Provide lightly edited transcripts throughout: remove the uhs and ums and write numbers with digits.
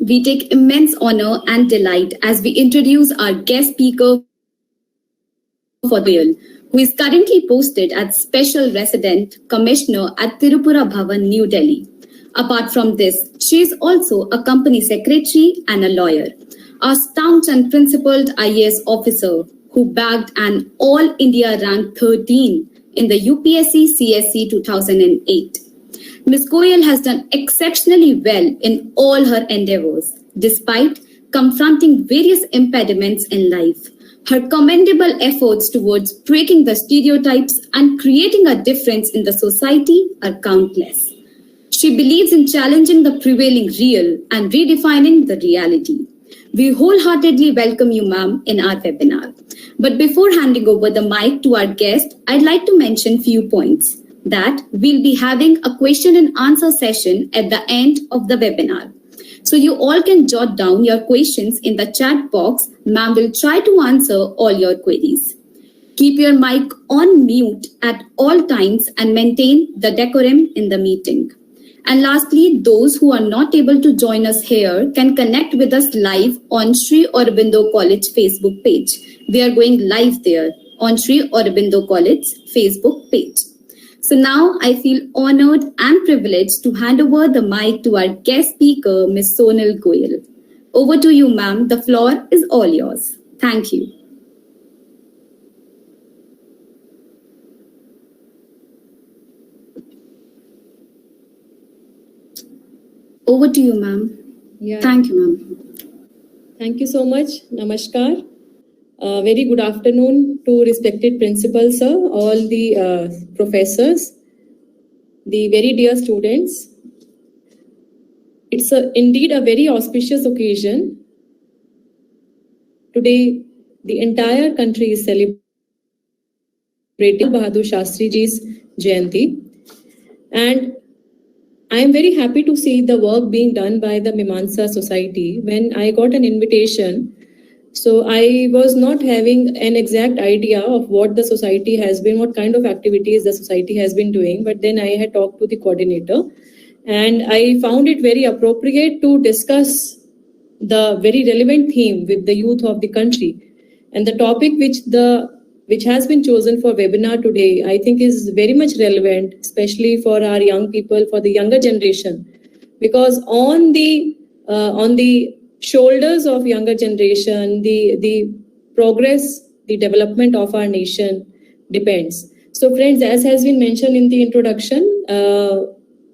we take immense honor and delight as we introduce our guest speaker for the year, who is currently posted as Special Resident Commissioner at Tirupura Bhavan, New Delhi. Apart from this, she is also a company secretary and a lawyer, a staunch and principled IAS officer who bagged an All India rank 13 in the UPSC CSC 2008. Ms. Goyal has done exceptionally well in all her endeavors, despite confronting various impediments in life. Her commendable efforts towards breaking the stereotypes and creating a difference in the society are countless. She believes in challenging the prevailing real and redefining the reality. We wholeheartedly welcome you, ma'am, in our webinar. But before handing over the mic to our guest, I'd like to mention few points. That we'll be having a question and answer session at the end of the webinar. So you all can jot down your questions in the chat box. Ma'am will try to answer all your queries. Keep your mic on mute at all times and maintain the decorum in the meeting. And lastly, those who are not able to join us here can connect with us live on Sri Aurobindo College Facebook page. We are going live there on Sri Aurobindo College Facebook page. So now I feel honored and privileged to hand over the mic to our guest speaker, Ms. Sonal Goyal. Over to you, ma'am. The floor is all yours. Thank you. Over to you, ma'am. Yeah. Thank you, ma'am. Thank you so much. Namaskar. Very good afternoon to respected principals, sir, all the professors, the very dear students. It's indeed a very auspicious occasion. Today, the entire country is celebrating Bahadur Shastri Ji's Jayanti. And I am very happy to see the work being done by the Mimamsa Society. When I got an invitation, so I was not having an exact idea of what the society has been, what kind of activities the society has been doing. But then I had talked to the coordinator and I found it very appropriate to discuss the very relevant theme with the youth of the country. And the topic which has been chosen for webinar today, I think is very much relevant, especially for our young people, for the younger generation, because on the shoulders of younger generation, the progress, the development of our nation depends. So friends, as has been mentioned in the introduction,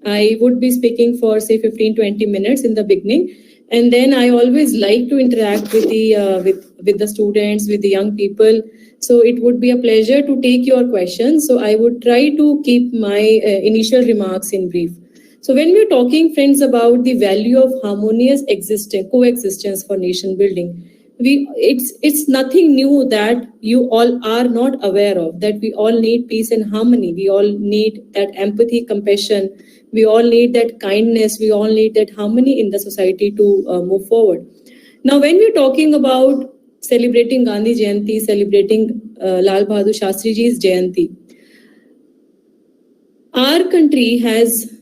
I would be speaking for say 15-20 minutes in the beginning. And then I always like to interact with the students, with the young people. So it would be a pleasure to take your questions. So I would try to keep my initial remarks in brief. So when we're talking, friends, about the value of harmonious coexistence for nation building, it's nothing new that you all are not aware of, that we all need peace and harmony. We all need that empathy, compassion. We all need that kindness. We all need that harmony in the society to move forward. Now, when we're talking about celebrating Gandhi Jayanti, celebrating Lal Bahadur Shastri Ji's Jayanti, our country has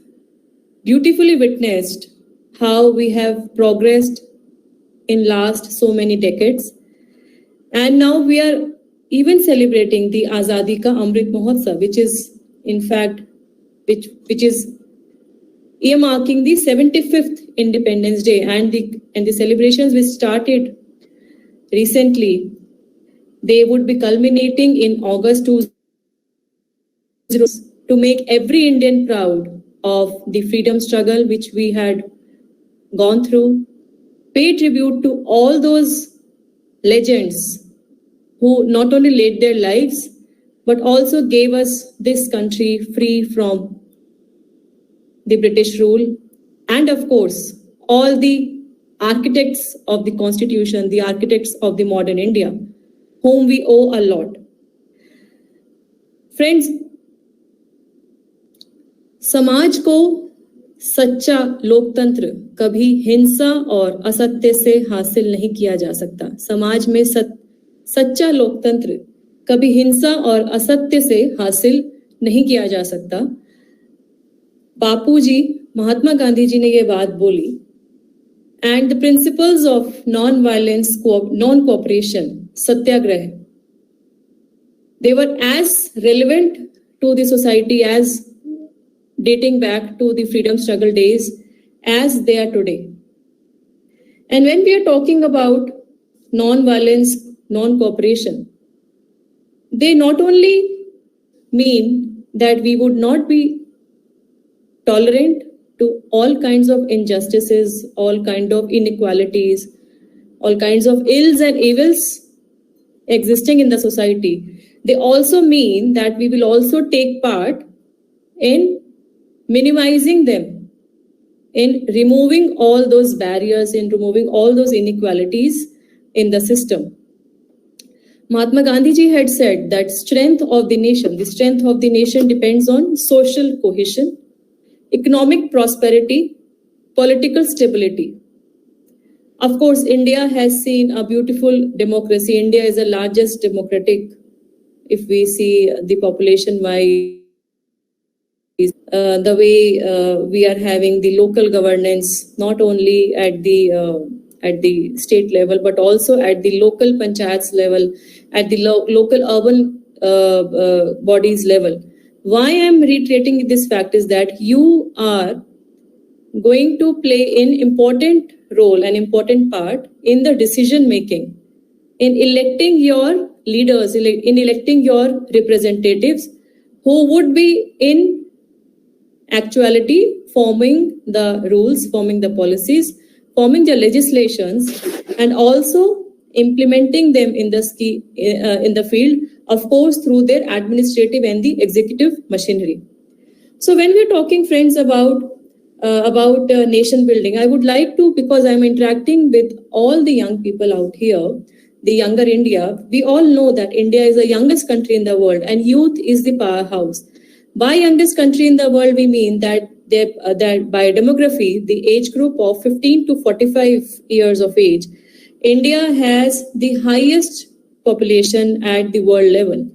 beautifully witnessed how we have progressed in last so many decades. And now we are even celebrating the Azadi Ka Amrit Mahotsav, which is in fact, which is earmarking the 75th Independence Day, and the celebrations which started recently, they would be culminating in August 2020 to make every Indian proud of the freedom struggle which we had gone through, pay tribute to all those legends who not only laid their lives, but also gave us this country free from the British rule, and of course, all the architects of the Constitution, the architects of the modern India, whom we owe a lot. Friends, समाज को सच्चा लोकतंत्र कभी हिंसा और असत्य से हासिल नहीं किया जा सकता। समाज में सच्चा लोकतंत्र कभी हिंसा और असत्य से हासिल नहीं किया जा सकता। बापू जी, महात्मा गांधी जी ने ये बात बोली and the principles of non-violence, non-cooperation, satyagraha, they were as relevant to the society as dating back to the freedom struggle days as they are today. And when we are talking about non-violence, non-cooperation, they not only mean that we would not be tolerant to all kinds of injustices, all kinds of inequalities, all kinds of ills and evils existing in the society. They also mean that we will also take part in minimizing them, in removing all those barriers, in removing all those inequalities in the system. Mahatma Gandhi ji had said that the strength of the nation depends on social cohesion, economic prosperity, political stability. Of course, India has seen a beautiful democracy. India is the largest democratic, if we see the population-wise, the way we are having the local governance, not only at the state level, but also at the local panchayats level, at the local urban bodies level. Why I'm reiterating this fact is that you are going to play an important role, an important part in the decision making, in electing your leaders, in electing your representatives who would be in actuality forming the rules, forming the policies, forming the legislations, and also implementing them in the field, of course, through their administrative and the executive machinery. So when we're talking, friends, about nation building, I would like to, because I'm interacting with all the young people out here, the younger India, we all know that India is the youngest country in the world and youth is the powerhouse. By youngest country in the world, we mean that by demography, the age group of 15 to 45 years of age, India has the highest population at the world level.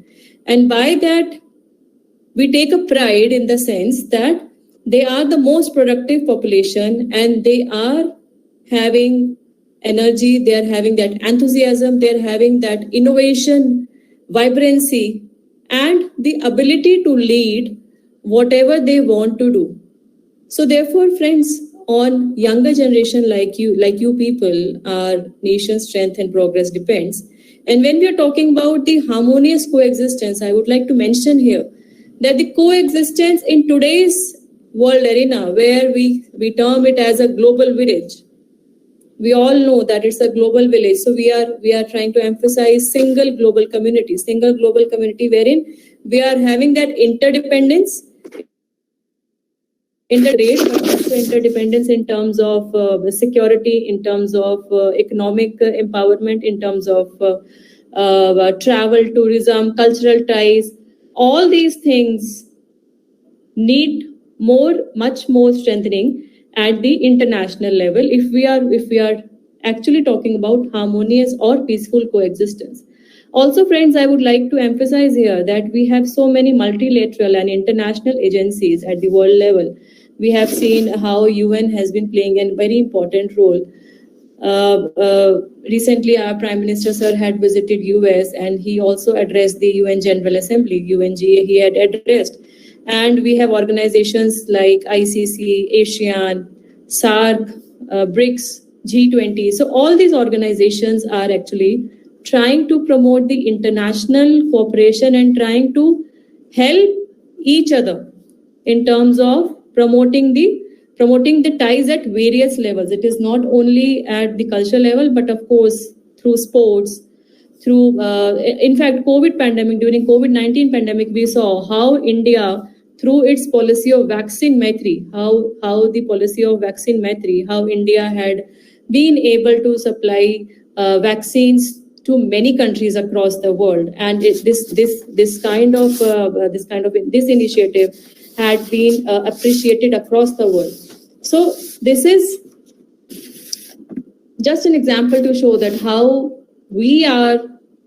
And by that, we take a pride in the sense that they are the most productive population and they are having energy, they are having that enthusiasm, they are having that innovation, vibrancy, and the ability to lead whatever they want to do. So therefore, friends, on younger generation like you people, our nation's strength and progress depends. And when we are talking about the harmonious coexistence, I would like to mention here that the coexistence in today's world arena, where we term it as a global village, we all know that it's a global village. So we are trying to emphasize single global community wherein we are having that interdependence, but also interdependence in terms of security, in terms of economic empowerment, in terms of travel, tourism, cultural ties. All these things need much more strengthening at the international level if we are actually talking about harmonious or peaceful coexistence. Also, friends, I would like to emphasize here that we have so many multilateral and international agencies at the world level. We have seen how UN has been playing a very important role. Recently, our Prime Minister, sir, had visited US and he also addressed the UN General Assembly, UNGA, he had addressed. And we have organizations like ICC, ASEAN, SAARC, BRICS, G20. So all these organizations are actually trying to promote the international cooperation and trying to help each other in terms of promoting the ties at various levels. It is not only at the cultural level, but of course through sports, through in fact during COVID-19 pandemic, we saw how India, through its policy of vaccine maitri, how the policy of vaccine maitri, how India had been able to supply vaccines to many countries across the world, and this initiative had been appreciated across the world. So this is just an example to show that how we are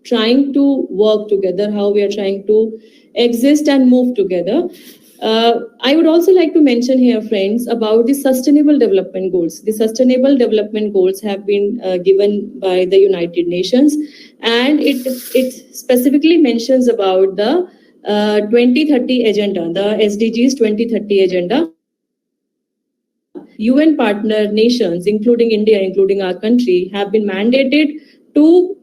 trying to work together, how we are trying to exist and move together. I would also like to mention here, friends, about the Sustainable Development Goals. The Sustainable Development Goals have been given by the United Nations, and it specifically mentions about the 2030 agenda, the SDGs 2030 agenda. UN partner nations, including India, including our country, have been mandated to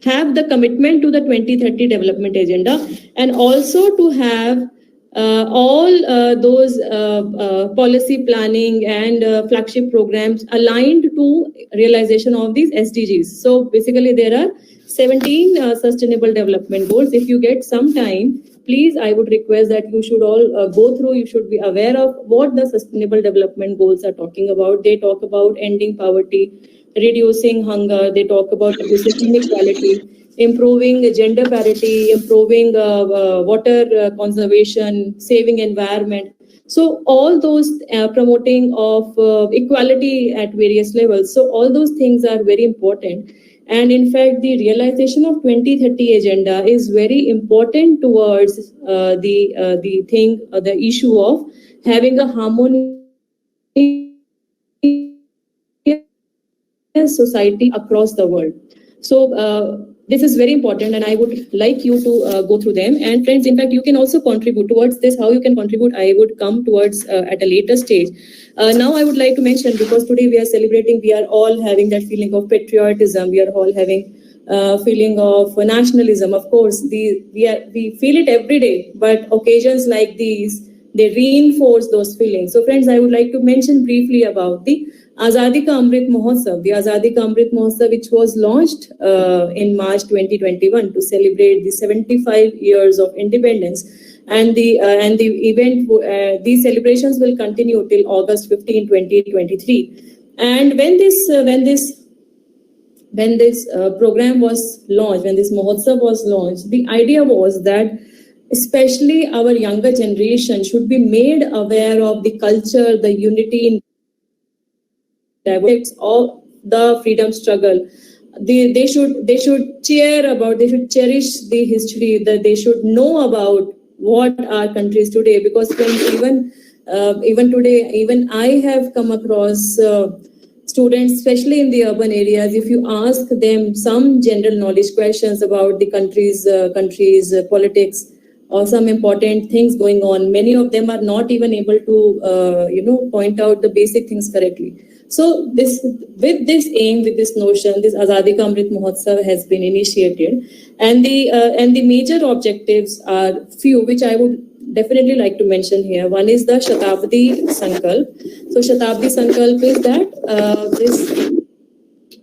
have the commitment to the 2030 development agenda, and also to have all those policy planning and flagship programs aligned to realization of these SDGs. So basically there are 17 sustainable development goals. If you get some time, please, I would request that you should all go through, you should be aware of what the sustainable development goals are talking about. They talk about ending poverty, reducing hunger, they talk about reducing inequality, improving gender parity, improving water conservation, saving environment. So all those promoting of equality at various levels. So all those things are very important. And in fact, the realization of 2030 agenda is very important towards the issue of having a harmonious society across the world. So this is very important, and I would like you to go through them. And friends, in fact, you can also contribute towards this. How you can contribute, I would come towards at a later stage. Now I would like to mention, because today we are celebrating, we are all having that feeling of patriotism. We are all having feeling of nationalism. Of course, we feel it every day, but occasions like these, they reinforce those feelings. So friends, I would like to mention briefly about the Azadi Ka Amrit Mahotsav. The Azadi Ka Amrit Mahotsav, which was launched in March 2021 to celebrate the 75 years of independence. And the event, these celebrations will continue till August 15, 2023. And when this program was launched, when this Mahotsav was launched, the idea was that especially our younger generation should be made aware of the culture, the unity in of the freedom struggle. They should cheer about, they should cherish the history, that they should know about what our country is today. Because even today, even I have come across students, especially in the urban areas, if you ask them some general knowledge questions about the country's politics or some important things going on, many of them are not even able to point out the basic things correctly. So with this aim, with this notion, this Azadi Ka Amrit Mahotsav has been initiated, and the major objectives are few, which I would definitely like to mention here. One is the Shatabdi Sankalp. So Shatabdi Sankalp is that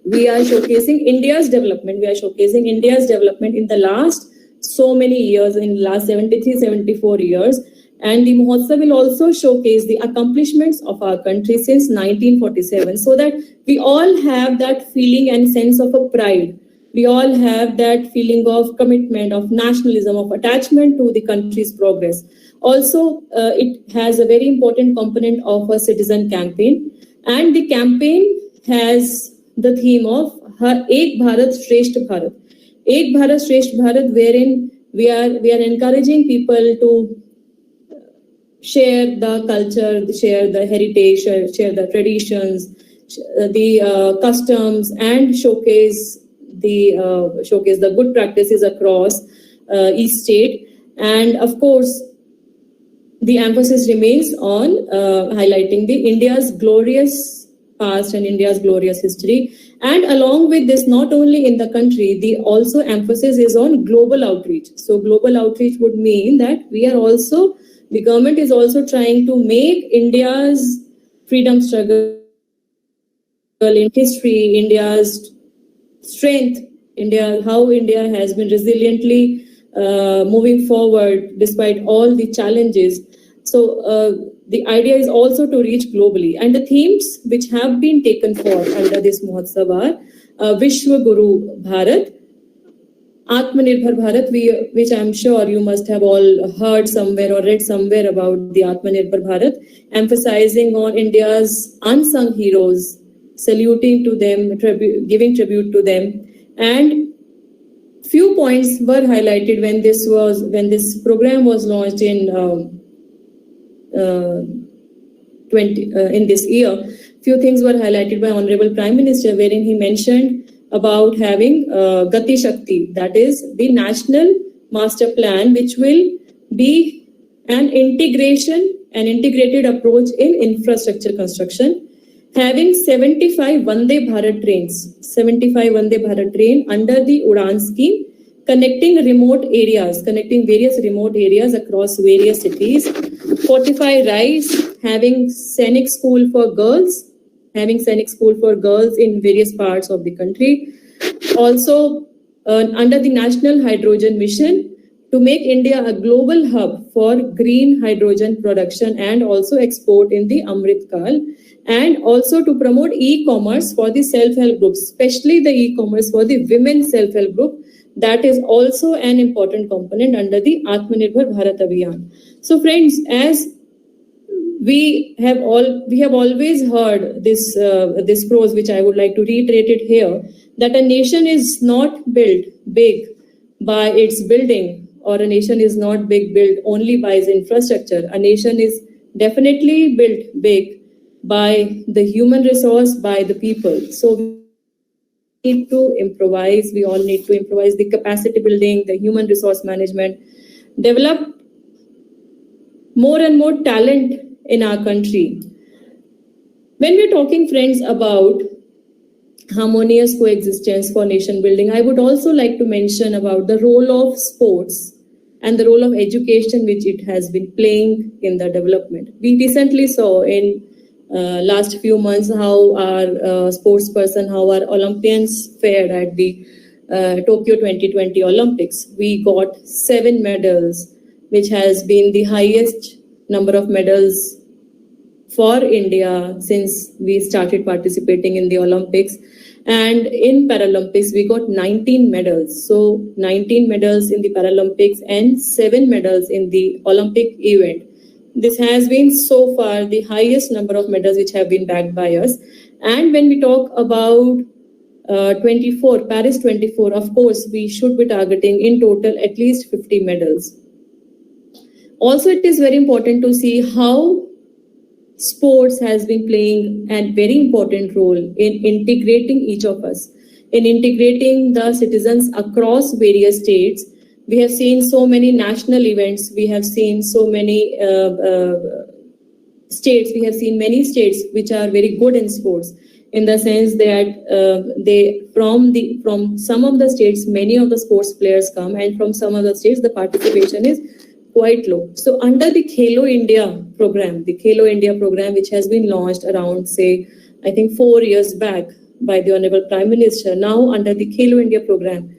we are showcasing India's development. We are showcasing India's development in the last so many years, in the last 73, 74 years. And the Mahotsav will also showcase the accomplishments of our country since 1947, so that we all have that feeling and sense of a pride. We all have that feeling of commitment, of nationalism, of attachment to the country's progress. Also, it has a very important component of a citizen campaign. And the campaign has the theme of Ek Bharat Shresth Bharat. Ek Bharat Shresth Bharat, wherein we are encouraging people to share the culture, share the heritage, share the traditions, the customs, and showcase the good practices across each state. And of course, the emphasis remains on highlighting the India's glorious past and India's glorious history. And along with this, not only in the country, the also emphasis is on global outreach. So global outreach would mean that the government is also trying to make India's freedom struggle in history, India's strength, how India has been resiliently moving forward despite all the challenges. So the idea is also to reach globally. And the themes which have been taken forward under this Mahotsav are Vishwa Guru Bharat, Atmanirbhar Bharat, which I'm sure you must have all heard somewhere or read somewhere about the Atmanirbhar Bharat, emphasizing on India's unsung heroes, saluting to them, giving tribute to them, and few points were highlighted when this program was launched in in this year. Few things were highlighted by Honorable Prime Minister, wherein he mentioned about having Gati Shakti, that is the national master plan, which will be an integrated approach in infrastructure construction, having 75 Vande Bharat trains, 75 Vande Bharat train under the Udan scheme, connecting various remote areas across various cities, 45 rides, having Sainik School for girls, in various parts of the country. Also, under the National Hydrogen Mission, to make India a global hub for green hydrogen production and also export in the Amrit Kal, and also to promote e-commerce for the self-help groups, especially the e-commerce for the women self-help group. That is also an important component under the Atmanirbhar Bharat Abhiyan. So friends, as we have always heard this prose, which I would like to reiterate it here, that a nation is not built big by its building, or a nation is not built only by its infrastructure. A nation is definitely built big by the human resource, by the people. So we need to improvise. We all need to improvise the capacity building, the human resource management, develop more and more talent in our country. When we're talking, friends, about harmonious coexistence for nation building, I would also like to mention about the role of sports and the role of education which it has been playing in the development. We recently saw in last few months how our how our Olympians fared at the Tokyo 2020 Olympics. We got 7 medals, which has been the highest number of medals for India since we started participating in the Olympics. And in Paralympics, we got 19 medals. So 19 medals in the Paralympics and 7 medals in the Olympic event. This has been so far the highest number of medals which have been bagged by us. And when we talk about Paris 24, of course, we should be targeting in total at least 50 medals. Also, it is very important to see how sports has been playing a very important role in integrating each of us, in integrating the citizens across various states. We have seen so many national events. We have seen so many states. We have seen many states which are very good in sports, in the sense that from some of the states, many of the sports players come, and from some of the states, the participation is quite low. So under the Khelo India program, which has been launched around, say, I think 4 years back by the Honorable Prime Minister, now under the Khelo India program,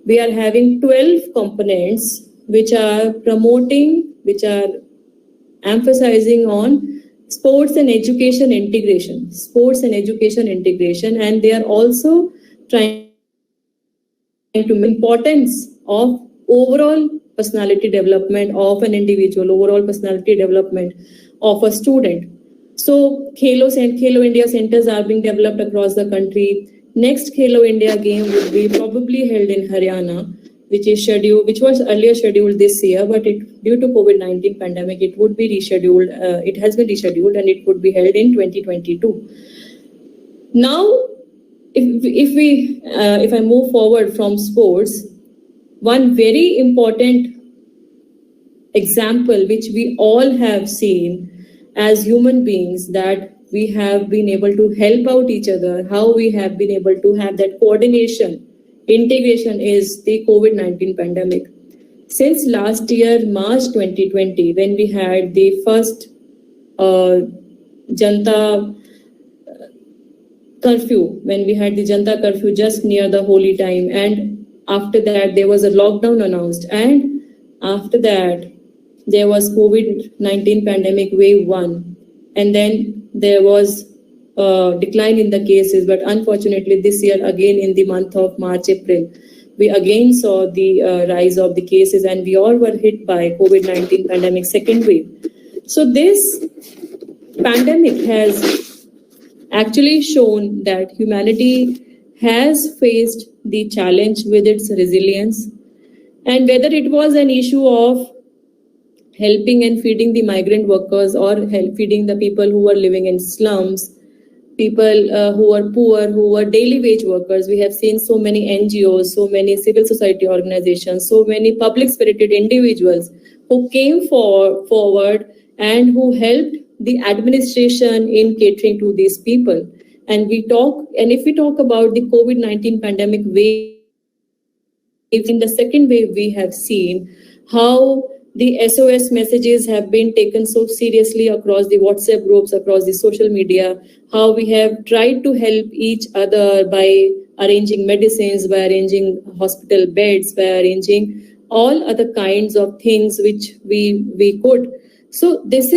we are having 12 components which are emphasizing on sports and education integration, and they are also trying to make importance of overall personality development of an individual, overall personality development of a student. So Khelo India centers are being developed across the country. Next Khelo India game would be probably held in Haryana, which was earlier scheduled this year, but due to COVID-19 pandemic, it would be rescheduled. It has been rescheduled, and it would be held in 2022. Now, if I move forward from sports, one very important example which we all have seen as human beings, that we have been able to help out each other, how we have been able to have that coordination, integration, is the COVID-19 pandemic. Since last year, March 2020, when we had the first Janta curfew just near the holy time, and after that there was a lockdown announced, and after that there was COVID-19 pandemic wave 1, and then there was a decline in the cases. But unfortunately this year, again in the month of March, April, we again saw the rise of the cases, and we all were hit by COVID-19 pandemic second wave. So this pandemic has actually shown that humanity has faced the challenge with its resilience, And whether it was an issue of helping and feeding the migrant workers or feeding the people who were living in slums, people who are poor, who are daily wage workers. We have seen so many NGOs, so many civil society organizations, so many public spirited individuals who came forward and who helped the administration in catering to these people. And if we talk about the COVID-19 pandemic wave, in the second wave, we have seen how the SOS messages have been taken so seriously across the WhatsApp groups, across the social media, how we have tried to help each other by arranging medicines, by arranging hospital beds, by arranging all other kinds of things which we could. So this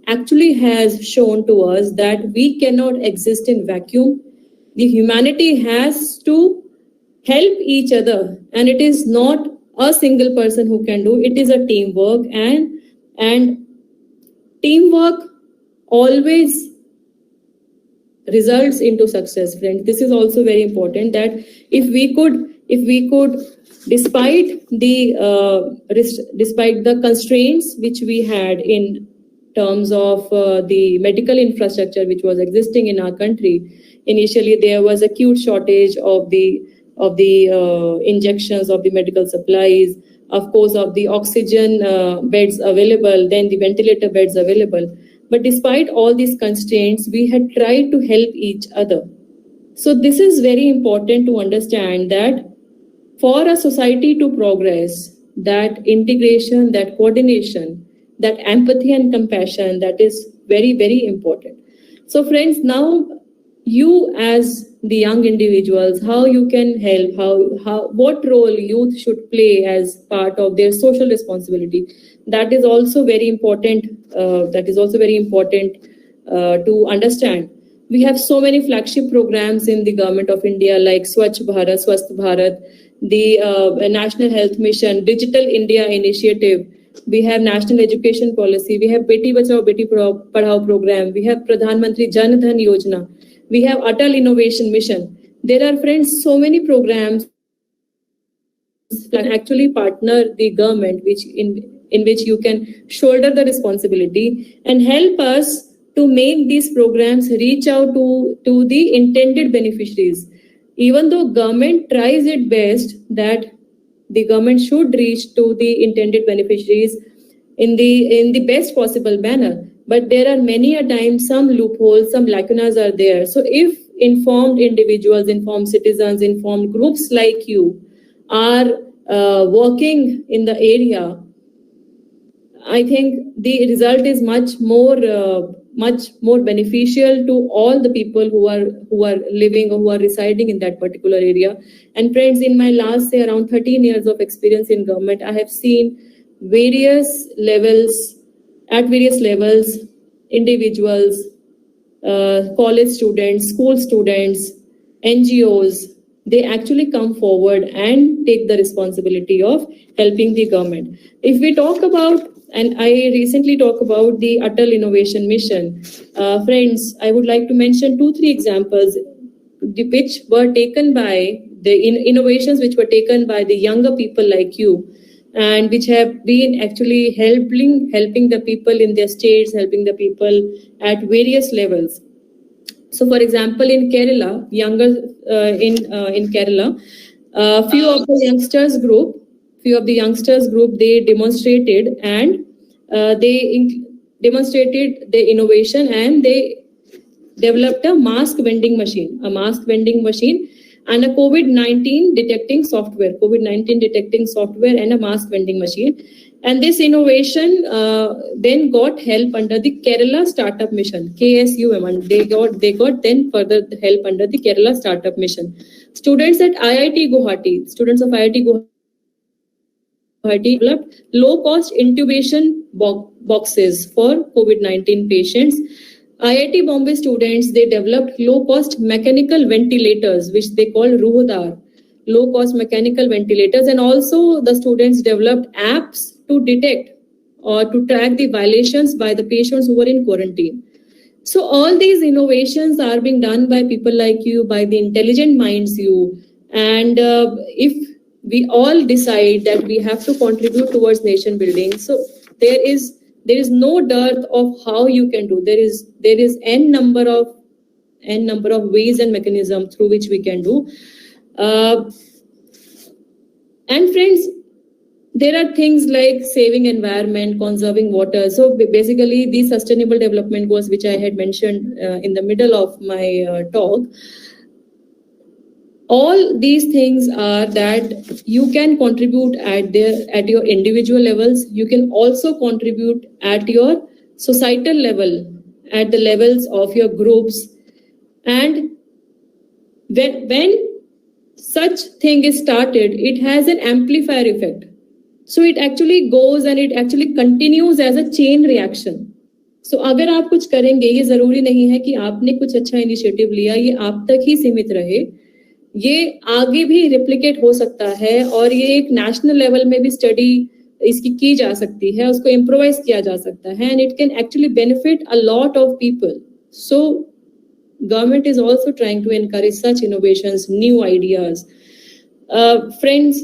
actually has shown to us that we cannot exist in vacuum. The humanity has to help each other, and it is not a single person who can do it. Is a teamwork, and teamwork always results into success, friends. This is also very important, that if we could despite the constraints which we had in terms of the medical infrastructure which was existing in our country. Initially there was acute shortage of the injections, of the medical supplies, of course, of the oxygen beds available, then the ventilator beds available. But despite all these constraints, we had tried to help each other. So this is very important to understand, that for a society to progress, that integration, that coordination, that empathy and compassion, that is very, very important. So friends, now you as the young individuals, how you can help, what role youth should play as part of their social responsibility, that is also very important. To understand. We have so many flagship programs in the Government of India, like Swachh Bharat, Swasth Bharat, the National Health Mission, Digital India Initiative. We have National Education Policy. We have Beti Bachao Beti Padhao program. We have Pradhan Mantri Jan Dhan Yojana. We have Atal Innovation Mission. There are, friends, so many programs that actually partner the government, in which you can shoulder the responsibility and help us to make these programs reach out to the intended beneficiaries. Even though government tries its best, that the government should reach to the intended beneficiaries in the best possible manner. But there are many a time some loopholes, some lacunas are there. So if informed individuals, informed citizens, informed groups like you are working in the area, I think the result is much more beneficial to all the people who are living or who are residing in that particular area. And friends, in my last, say, around 13 years of experience in government, I have seen at various levels, individuals, college students, school students, NGOs, they actually come forward and take the responsibility of helping the government. If we talk about, and I recently talked about the Atal Innovation Mission, friends, I would like to mention 2-3 examples which were taken by the innovations which were taken by the younger people like you, and which have been actually helping the people in their states, helping the people at various levels. So, for example, in Kerala, in Kerala, few of the youngsters group, they demonstrated the innovation, and they developed a mask vending machine, and a COVID-19 detecting software, and a mask vending machine. And this innovation then got help under the Kerala Startup Mission, KSUM, and they got then further help under the Kerala Startup Mission. Students of IIT Guwahati developed low-cost intubation boxes for COVID-19 patients. IIT Bombay students, they developed low-cost mechanical ventilators, which they call Ruhdar, low-cost mechanical ventilators. And also the students developed apps to detect or to track the violations by the patients who were in quarantine. So all these innovations are being done by people like you, by the intelligent minds you. And if we all decide that we have to contribute towards nation building. So there is no dearth of how you can do. There is n number of ways and mechanisms through which we can do. And friends, there are things like saving environment, conserving water. So basically, these sustainable development goals, which I had mentioned in the middle of my talk, all these things are that you can contribute at your individual levels. You can also contribute at your societal level, at the levels of your groups. And when such thing is started, it has an amplifier effect. So it actually goes and it actually continues as a chain reaction. So अगर आप कुछ करेंगे, ये जरूरी नहीं है कि आपने कुछ अच्छा इनिशिएटिव लिया, ये आप तक ही सीमित रहे, ये आगे भी रिप्लिकेट हो सकता है और ये एक नेशनल लेवल में भी स्टडी इसकी की जा सकती है, उसको इम्प्रोवाइज किया जा सकता है, and it can actually benefit a lot of people. So government is also trying to encourage such innovations, new ideas. Friends,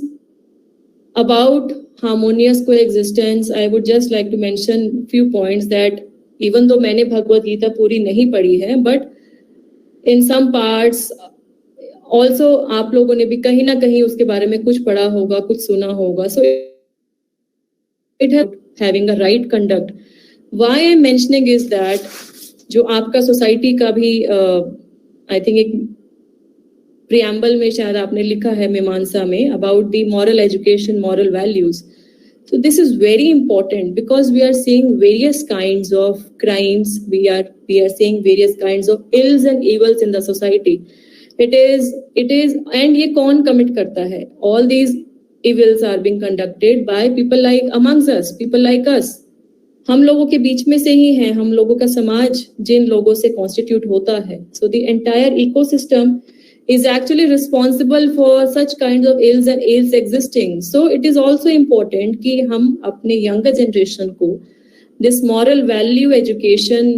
about harmonious coexistence, I would just like to mention few points that even though मैंने भगवत गीता पूरी नहीं पढ़ी है, but in some parts also आप लोगों ने भी कहीं ना कहीं उसके बारे में कुछ पढ़ा होगा, कुछ सुना होगा. So it has having a right conduct. Why I'm mentioning is that जो आपका सोसाइटी का भी आई थिंक एक प्रियम्बल में शायद आपने लिखा है मीमांसा में about the moral education, moral values. So this is very important because we are seeing various kinds of crimes. We are seeing various kinds of ills and evils in the society. It is and ये कौन commit करता है? All these evils are being conducted by people like amongst us, people like us. हम लोगों के बीच में से ही हैं, हम लोगों का समाज जिन लोगों से कॉन्स्टिट्यूट होता है. So the entire ecosystem is actually responsible for such kinds of ills and ills existing. So it is also important कि हम अपने younger generation को this moral value education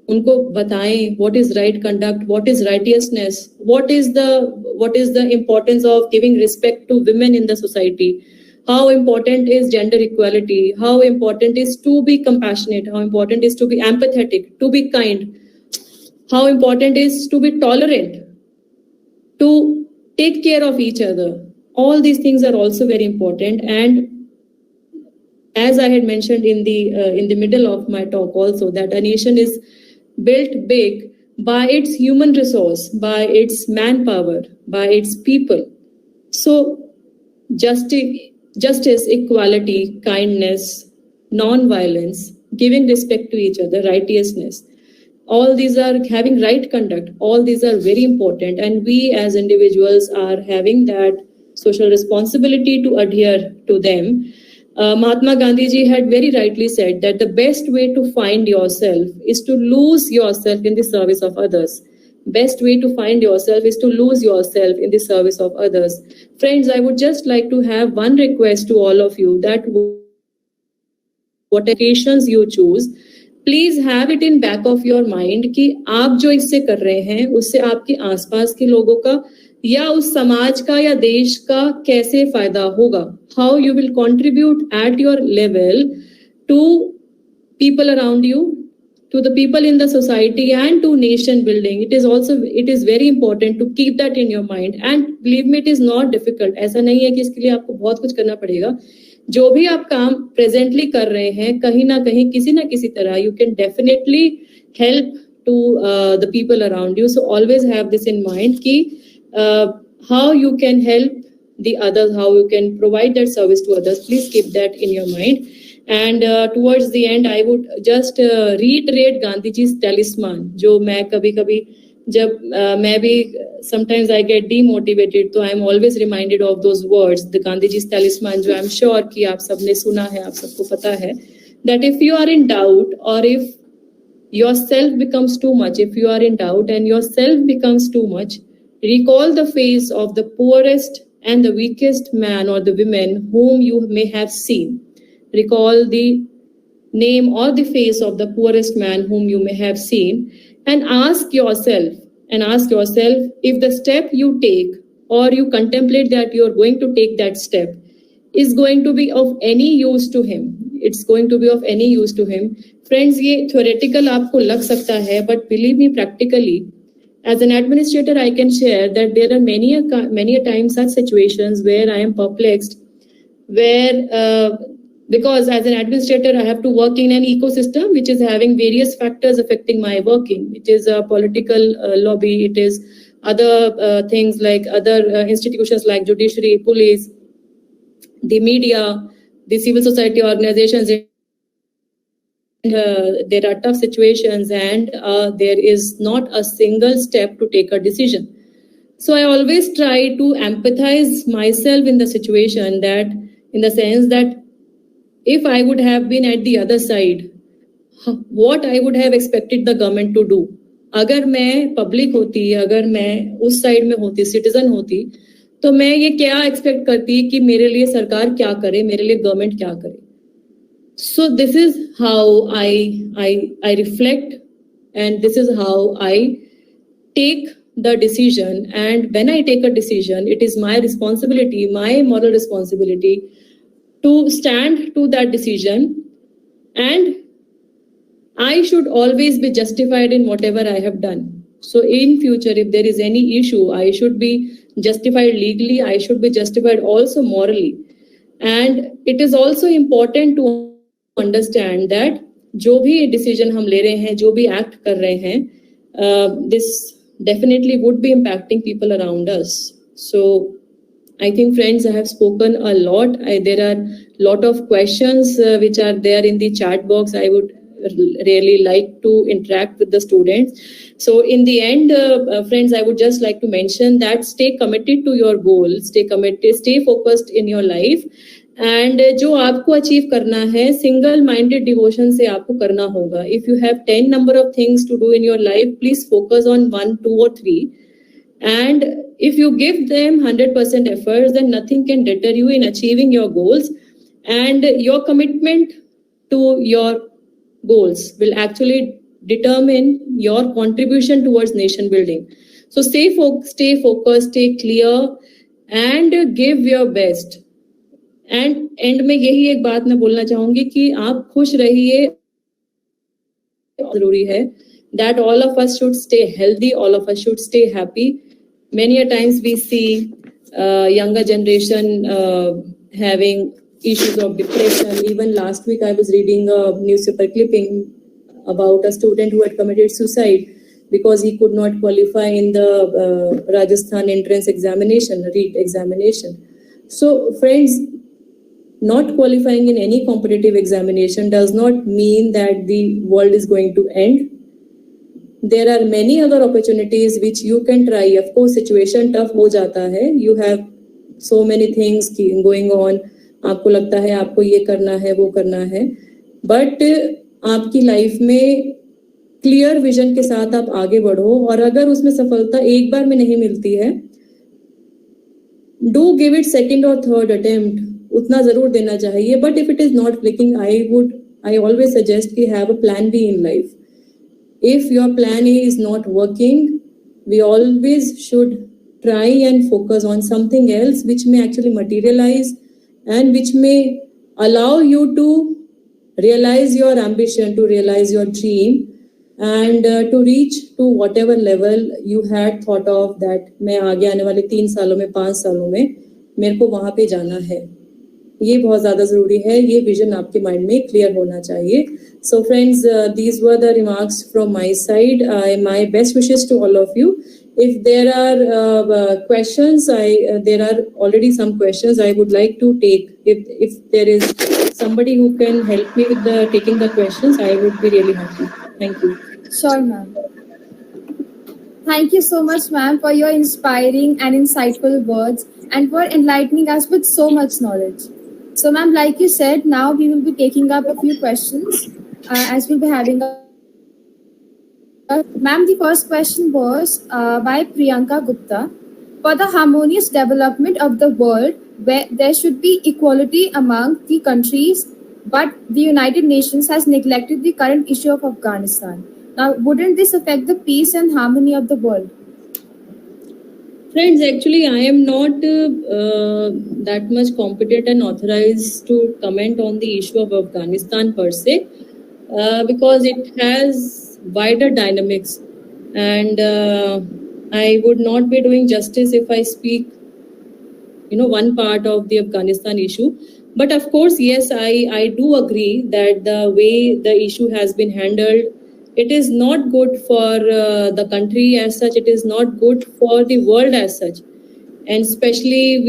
उनको बताएं. What is right conduct? What is righteousness? What is the importance of giving respect to women in the society? How important is gender equality? How important is to be compassionate? How important is to be empathetic, to be kind? How important is to be tolerant, to take care of each other? All these things are also very important. And as I had mentioned in the middle of my talk also, that a nation is built big by its human resource, by its manpower, by its people. So justice, equality, kindness, non-violence, giving respect to each other, righteousness, all these are having right conduct. All these are very important, and we as individuals are having that social responsibility to adhere to them. Mahatma Gandhi ji had very rightly said that the best way to find yourself is to lose yourself in the service of others. Best way to find yourself is to lose yourself in the service of others. Friends, I would just like to have one request to all of you, that what occasions you choose, please have it in back of your mind कि आप जो इससे कर रहे हैं उससे आपके आसपास के लोगों का या उस समाज का या देश का कैसे फायदा होगा. How you will contribute at your level to people around you, to the people in the society, and to nation building. It is very important to keep that in your mind. And believe me, it is not difficult. ऐसा नहीं है कि इसके लिए आपको बहुत कुछ करना पड़ेगा. जो भी आप काम प्रेजेंटली कर रहे हैं, कहीं ना कहीं किसी ना किसी तरह you can definitely help to the people around you. So always have this in mind कि how you can help the others, how you can provide that service to others. Please keep that in your mind. And towards the end, I would just reiterate Gandhi ji's talisman, जो मैं कभी-कभी जब मैं भी sometimes I get demotivated, तो I am always reminded of those words, the Gandhi ji's talisman, जो I am sure कि आप सबने सुना है, आप सबको पता है, that if you are in doubt or if yourself becomes too much, if you are in doubt and yourself becomes too much, recall the face of the poorest and the weakest man or the women whom you may have seen. Recall the name or the face of the poorest man whom you may have seen, and ask yourself if the step you take or you contemplate that you are going to take that step, is going to be of any use to him. It's going to be of any use to him. Friends, ये theoretical आपको लग सकता है, but believe me, practically, as an administrator, I can share that there are many a time such situations where I am perplexed, where because as an administrator, I have to work in an ecosystem which is having various factors affecting my working. It is a political lobby, it is other things like other institutions like judiciary, police, the media, the civil society organizations. There are tough situations, and there is not a single step to take a decision. So I always try to empathize myself in the situation, that in the sense that if I would have been at the other side, what I would have expected the government to do. अगर मैं public होती, अगर मैं उस side में होती, citizen होती, तो मैं ये क्या एक्सपेक्ट करती कि मेरे लिए सरकार क्या करे, मेरे लिए गवर्नमेंट क्या करे. So this is how I reflect, and this is how I take the decision. And when I take a decision, it is my responsibility, my moral responsibility, to stand to that decision, and I should always be justified in whatever I have done. So in future, if there is any issue, I should be justified legally, I should be justified also morally. And it is also important to understand that जो भी decision हम ले रहे हैं, जो भी act कर रहे हैं, this definitely would be impacting people around us. So I think, friends, I have spoken a lot. There are a lot of questions which are there in the chat box. I would really like to interact with the students. So in the end, friends, I would just like to mention that stay committed to your goal, stay committed, stay focused in your life. And जो आपको achieve करना है, single minded devotion से आपको करना होगा. If you have 10 number of things to do in your life, please focus on 1, 2 or 3. And if you give them 100% efforts, then nothing can deter you in achieving your goals. And your commitment to your goals will actually determine your contribution towards nation building. So stay focused, stay clear, and give your best. And में यही एक बात मैं बोलना चाहूंगी कि आप खुश रहिए, जरूरी है. That all of us should stay healthy, all of us should stay happy. Many a times we see younger generation having issues of depression. Even last week I was reading a newspaper clipping about a student who had committed suicide because he could not qualify in the Rajasthan entrance examination, REET examination. So friends, not qualifying in any competitive examination does not mean that the world is going to end. There are many other opportunities which you can try. Of course, situation tough हो जाता है. You have so many things going on. आपको लगता है आपको ये करना है, वो करना है. But आपकी लाइफ में क्लियर विजन के साथ आप आगे बढ़ो, और अगर उसमें सफलता एक बार में नहीं मिलती है, do give it second or third attempt. उतना जरूर देना चाहिए. But if it is not clicking, I always suggest कि have a plan B in life. If your plan A is not working, we always should try and focus on something else which may actually materialize and which may allow you to realize your ambition, to realize your dream, and to reach to whatever level you had thought of that मैं आगे आने वाले 3 सालों में, 5 सालों में मेरे को वहां पे जाना है. ये बहुत ज्यादा जरूरी है. ये विजन आपके माइंड में क्लियर होना चाहिए. So friends, these were the remarks from my side. My best wishes to all of you. If there are questions, there are already some questions I would like to take. If there is somebody who can help me with taking the questions, I would be really happy. Thank you. Sure, ma'am. Thank you so much, ma'am, for your inspiring and insightful words and for enlightening us with so much knowledge. So, ma'am, like you said, now we will be taking up a few questions as we'll be having a... Ma'am, the first question was by Priyanka Gupta. For the harmonious development of the world, where there should be equality among the countries, but the United Nations has neglected the current issue of Afghanistan. Now, wouldn't this affect the peace and harmony of the world? Friends, actually, I am not that much competent and authorized to comment on the issue of Afghanistan per se, because it has wider dynamics, and I would not be doing justice if I speak, one part of the Afghanistan issue. But of course, yes, I do agree that the way the issue has been handled, it is not good for the country as such. It is not good for the world as such, and especially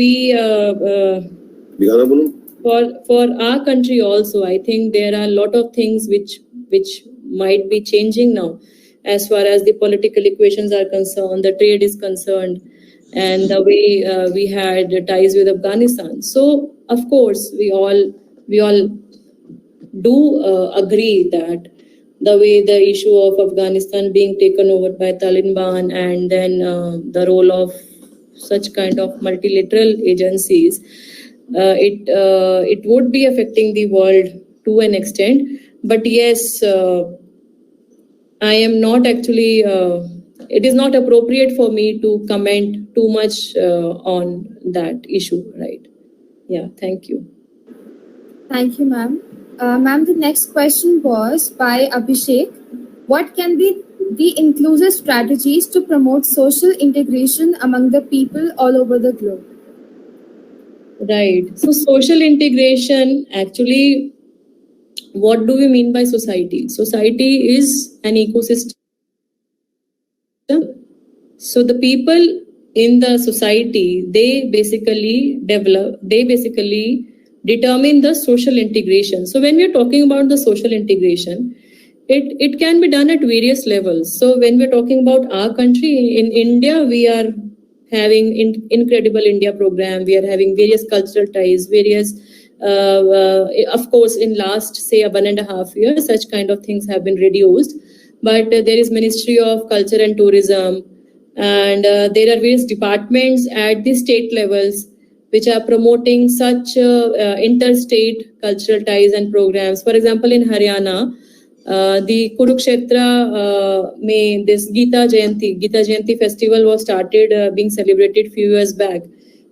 for our country also. I think there are a lot of things which might be changing now, as far as the political equations are concerned, the trade is concerned, and the way we had ties with Afghanistan. So of course we all do agree that the way the issue of Afghanistan being taken over by Taliban, and then the role of such kind of multilateral agencies, it would be affecting the world to an extent. But yes, I am not actually. It is not appropriate for me to comment too much on that issue, right? Yeah, thank you. Thank you, ma'am. Ma'am, the next question was by Abhishek. What can be the inclusive strategies to promote social integration among the people all over the globe? Right. So social integration, actually, what do we mean by society? Society is an ecosystem. So the people in the society, they basically determine the social integration. So when we're talking about the social integration, it can be done at various levels. So when we're talking about our country, in India, we are having Incredible India program. We are having various cultural ties, various, of course, in last, say, 1.5 years, such kind of things have been reduced. But there is Ministry of Culture and Tourism, and there are various departments at the state levels which are promoting such interstate cultural ties and programs. For example, in Haryana, the Kurukshetra mein this Gita Jayanti festival was started being celebrated few years back,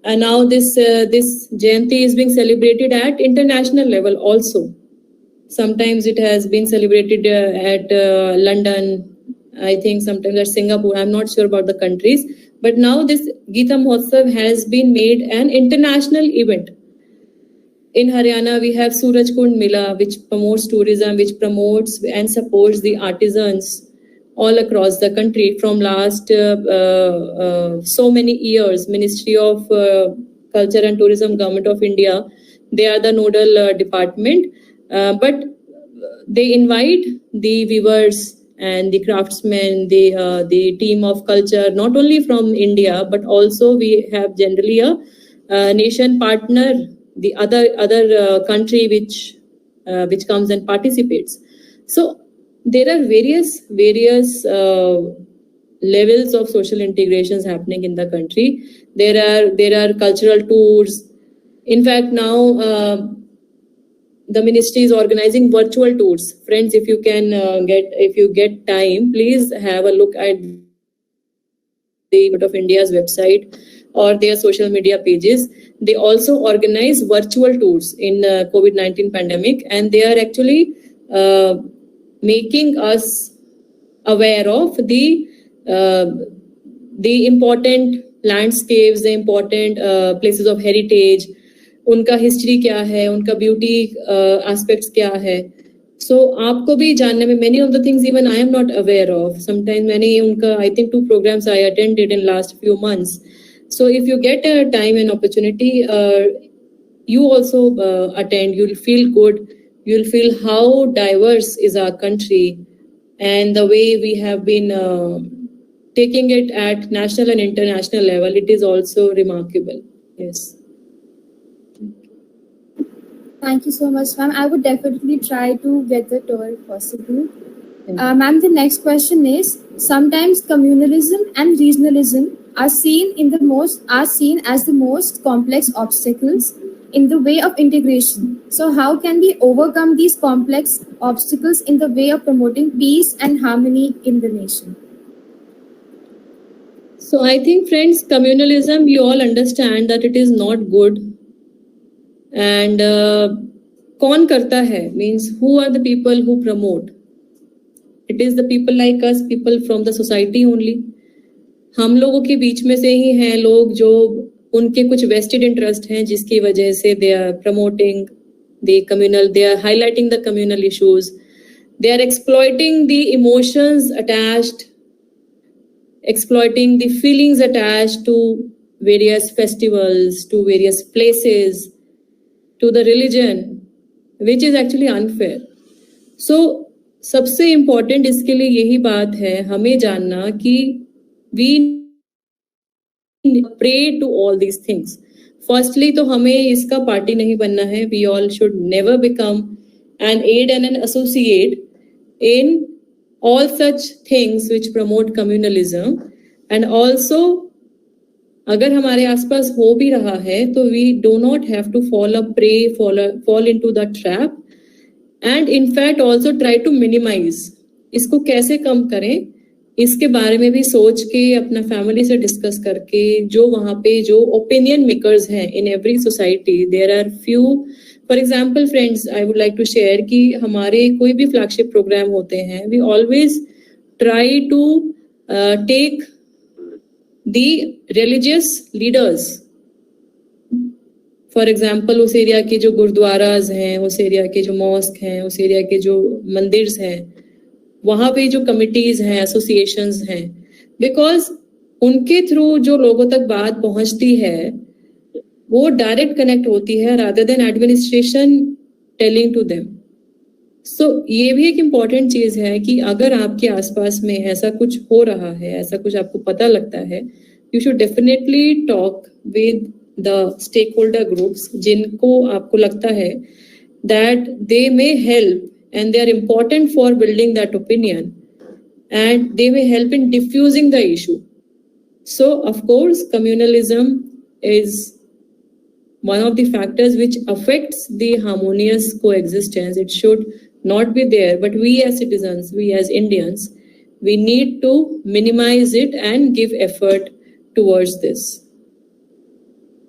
and now this Jayanti is being celebrated at international level also. Sometimes it has been celebrated at London, I think sometimes at Singapore. I'm not sure about the countries, but now this Gita Mahotsav has been made an international event. In Haryana, we have Suraj Kund Mela, which promotes tourism, which promotes and supports the artisans all across the country from last so many years. Ministry of Culture and Tourism, Government of India, they are the nodal department, but they invite the weavers and the craftsmen, the team of culture, not only from India, but also we have generally a nation partner, the other country which comes and participates. So there are various levels of social integrations happening in the country. There are cultural tours. In fact, now the ministry is organizing virtual tours. Friends, if you get time, please have a look at the Government of India's website or their social media pages. They also organize virtual tours in COVID-19 pandemic, and they are actually making us aware of the important landscapes, the important places of heritage, उनका history क्या है, उनका beauty aspects क्या है. So आपको भी जानने में many of the things even I am not aware of. Sometimes मैंने उनका I think 2 programs I attended in last few months. So if you get a time and opportunity, you also attend. You'll feel good. You'll feel how diverse is our country, and the way we have been taking it at national and international level. It is also remarkable. Yes. Thank you so much, ma'am. I would definitely try to get the tour if possible. Ma'am, the next question is: sometimes communalism and regionalism are seen as the most complex obstacles in the way of integration. So, how can we overcome these complex obstacles in the way of promoting peace and harmony in the nation? So I think, friends, communalism, you all understand that it is not good. And कौन करता है means who are the people who promote? It is the people like us, people from the society only. हम लोगों के बीच में से ही हैं लोग जो उनके कुछ vested interest हैं जिसकी वजह से they are promoting the communal, they are highlighting the communal issues, they are exploiting the emotions attached, exploiting the feelings attached to various festivals, to various places, to the religion, which is actually unfair. So सबसे important इसके लिए यही बात है हमें जानना कि we pray to all these things. Firstly तो हमें इसका पार्टी नहीं बनना है. We all should never become an aid and an associate in all such things which promote communalism. And also अगर हमारे आसपास हो भी रहा है तो we do not have to fall into that trap, and in fact also try to minimize. इसको कैसे कम करें इसके बारे में भी सोच के अपना फैमिली से डिस्कस करके जो वहाँ पे जो ओपिनियन मेकर्स हैं in every society, there are few. For example friends, I would like to share कि हमारे कोई भी फ्लैगशिप प्रोग्राम होते हैं, we always try to take the religious leaders. For example उस एरिया के जो गुरुद्वाराज हैं, उस एरिया के जो मॉस्क हैं, उस एरिया के जो मंदिर्स हैं, वहाँ पे जो कमिटीज हैं, एसोसिएशंस हैं, बिकॉज उनके थ्रू जो लोगों तक बात पहुंचती है वो डायरेक्ट कनेक्ट होती है rather than administration telling to them. So ये भी एक इम्पॉर्टेंट चीज है कि अगर आपके आसपास में ऐसा कुछ हो रहा है, ऐसा कुछ आपको पता लगता है, you should definitely talk with the stakeholder groups जिनको आपको लगता है that they may help and they are important for building that opinion and they may help in diffusing the issue. So of course communalism is one of the factors which affects the harmonious coexistence. It should not be there, but we as citizens, we as Indians, we need to minimize it and give effort towards this.